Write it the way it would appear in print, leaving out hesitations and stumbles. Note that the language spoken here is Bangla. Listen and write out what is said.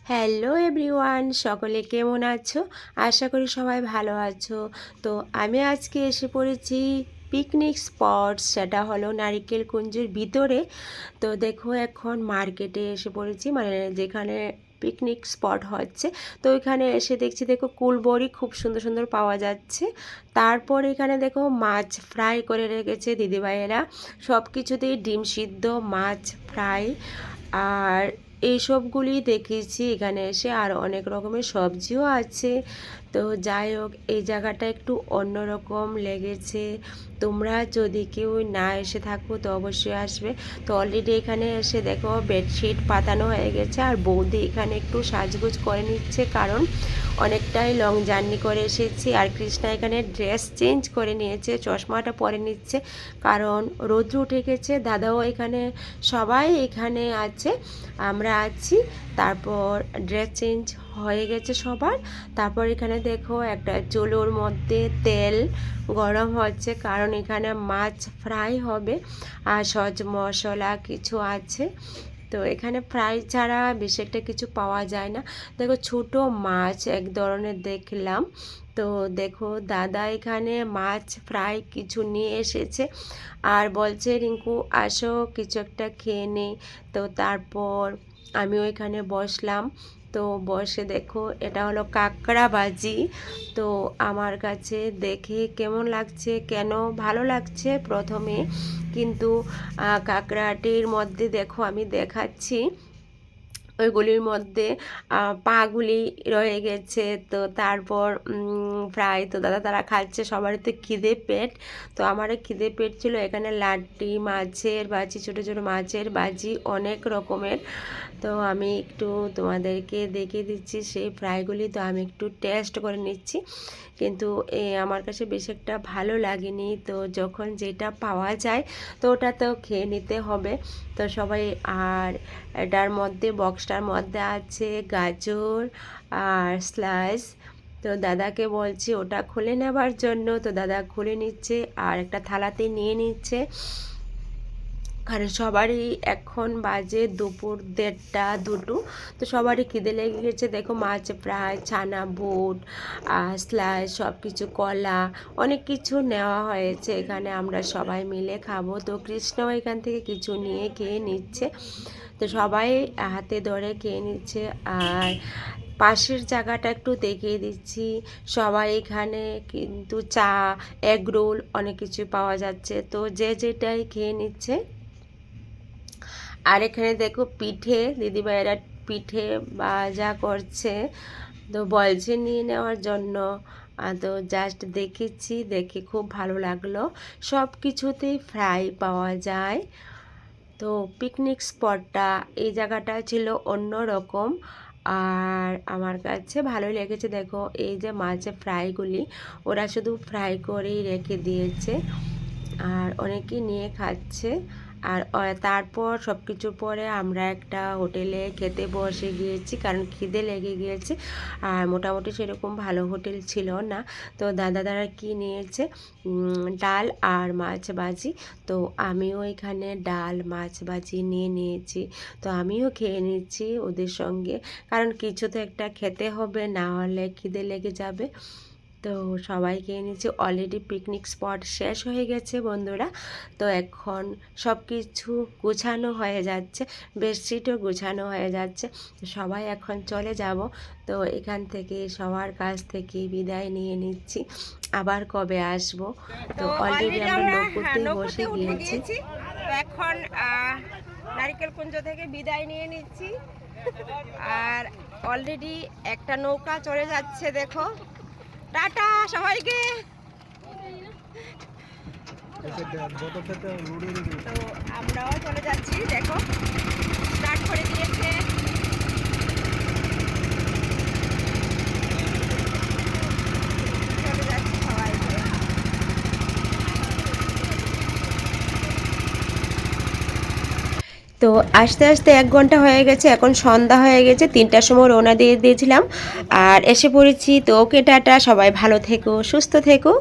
হ্যালো এভরিওয়ান, সকলে কেমন আছো? আশা করি সবাই ভালো আছো। তো আমি আজকে এসে পড়েছি পিকনিক স্পট, সেটা হলো নারিকেল কুঞ্জের ভিতরে। তো দেখো, এখন মার্কেটে এসে পড়েছি, মানে যেখানে পিকনিক স্পট হচ্ছে। তো এখানে এসে দেখছি, দেখো কুলবড়ি খুব সুন্দর সুন্দর পাওয়া যাচ্ছে। তারপর এখানে দেখো মাছ ফ্রাই করে রেখেছে দিদিভাইয়েরা, সব কিছুতেই ডিম সিদ্ধ, মাছ ফ্রাই আর এইসবগুলি দেখেছি এখানে এসে। আর অনেক রকমের সবজিও আছে। তো যাই হোক, এই জায়গাটা একটু অন্যরকম লেগেছে। তোমরা যদি কেউ না এসে থাকো তো অবশ্যই আসবে। তো অলরেডি এখানে এসে দেখো বেডশিট পাতানো হয়ে গেছে, আর বৌদি এখানে একটু সাজগোজ করে নিচ্ছে, কারণ অনেকটাই লং জার্নি করে এসেছি। আর কৃষ্ণা এখানে ড্রেস চেঞ্জ করে নিয়েছে, চশমাটা পরে নিচ্ছে, কারণ রৌদ্র উঠে গেছে। দাদাও এখানে, সবাই এখানে আছে, আমরা আছি। তারপর ড্রেস চেঞ্জ হয়ে গেছে সবার। তারপর এখানে দেখো একটা চুলোর মধ্যে তেল গরম হচ্ছে, কারণ এখানে মাছ ফ্রাই হবে আর সজ মশলা কিছু আছে। তো এখানে ফ্রাই ছাড়া বেশি একটা কিছু পাওয়া যায় না। দেখো ছোট মাছ এক ধরনের দেখলাম। তো দেখো দাদা এখানে মাছ ফ্রাই কিছু নিয়ে এসেছে, আর বলছে রিঙ্কু আসো কিছু একটা খেয়ে নেই। তো তারপর আমিও এখানে বসলাম। তো বসে দেখো, এটা হলো কাঁকড়া ভাজি। তো আমার কাছে দেখে কেমন লাগছে, কেন ভালো লাগছে প্রথমে, কিন্তু কাঁকড়াটির মধ্যে দেখো আমি দেখাচ্ছি, ওইগুলির মধ্যে পাগুলি রয়ে গেছে। তো তারপর ফ্রাই, তো দাদা তারা খাচ্ছে, সবারই তো খিদে পেট। তো আমারও খিদে পেট ছিল। এখানে লাড্ডি মাছের ভাজি, ছোটো ছোটো মাছের ভাজি অনেক রকমের। তো আমি একটু তোমাদেরকে দেখিয়ে দিচ্ছি সেই ফ্রাইগুলি। তো আমি একটু টেস্ট করে নিচ্ছি, কিন্তু আমার কাছে বেশ একটা ভালো লাগেনি। তো যখন যেটা পাওয়া যায় তো ওটা তো খেয়ে নিতে হবে। তো সবাই, আর এটার মধ্যে বক্সটার মধ্যে আছে গাজর আর স্লাইস। তো দাদাকে বলছি ওটা খুলে নেবার জন্য, তো দাদা খুলে নিচ্ছে আর একটা থালাতে নিয়ে নিচ্ছে। কারণ সবারই এখন বাজে দুপুর 1:30 2। তো সবারই খিদে লেগে গেছে। দেখো মাছ ফ্রাই, ছানা বুট, স্লাইস, সব কিছু, কলা, অনেক কিছু নেওয়া হয়েছে এখানে, আমরা সবাই মিলে খাবো। তো কৃষ্ণও এখান থেকে কিছু নিয়ে খেয়ে নিচ্ছে। তো সবাই হাতে ধরে খেয়ে নিচ্ছে। আর পাশের জায়গাটা একটু দেখিয়ে দিচ্ছি, সবাই এখানে কিন্তু চা, এগ রোল অনেক কিছু পাওয়া যাচ্ছে। তো যে যেটাই খেয়ে নিচ্ছে। আর এখানে দেখো পিঠে, দিদিভাইয়েরা পিঠে ভাজা করছে, তো বলছে নিয়ে নেওয়ার জন্য। তো জাস্ট দেখেছি, দেখে খুব ভালো লাগলো। সব কিছুতেই ফ্রাই পাওয়া যায়। তো পিকনিক স্পটটা, এই জায়গাটা ছিল অন্য রকম, আর আমার কাছে ভালোই লেগেছে। দেখো এই যে মাছের ফ্রাইগুলি, ওরা শুধু ফ্রাই করেই রেখে দিয়েছে, আর অনেকেই নিয়ে খাচ্ছে। আর তারপর সব কিছুর পরে আমরা একটা হোটেলে খেতে বসে গিয়েছি, কারণ খিদে লেগে গিয়েছে। আর মোটামুটি সেরকম ভালো হোটেল ছিল না। তো দাদা কি নিয়েছে, ডাল আর মাছ ভাজি। তো আমিও এখানে ডাল মাছ ভাজি নিয়ে নিয়েছি। তো আমিও খেয়ে নিচ্ছি ওদের সঙ্গে, কারণ কিছু তো একটা খেতে হবে, না হলে খিদে লেগে যাবে। তো সবাই খেয়ে নিচ্ছে। অলরেডি পিকনিক স্পট শেষ হয়ে গেছে বন্ধুরা। তো এখন সব কিছু গোছানো হয়ে যাচ্ছে, বেডশিটও গোছানো হয়ে যাচ্ছে। তো সবাই এখন চলে যাব। তো এখান থেকে সবার কাছ থেকে বিদায় নিয়ে নিচ্ছি, আবার কবে আসব। তো অলরেডি আমরা নৌকোতে বসে গিয়েছি। তো এখন নারিকেল কুঞ্জ থেকে বিদায় নিয়ে নিচ্ছি। আর অলরেডি একটা নৌকা চলে যাচ্ছে, দেখো। টাটা সবাইকে। তো আমরাও চলে যাচ্ছি, দেখো স্টার্ট করে দিয়েছে। চলে যাচ্ছি সবাইকে। তো আস্তে আস্তে 1 ঘন্টা হয়ে গেছে, এখন সন্ধ্যা হয়ে গেছে, 3টার সময় রওনা দিয়ে দিয়েছিলাম, আর এসে পড়েছি। তো ওকে টাটা, সবাই ভালো থেকো, সুস্থ থেকো।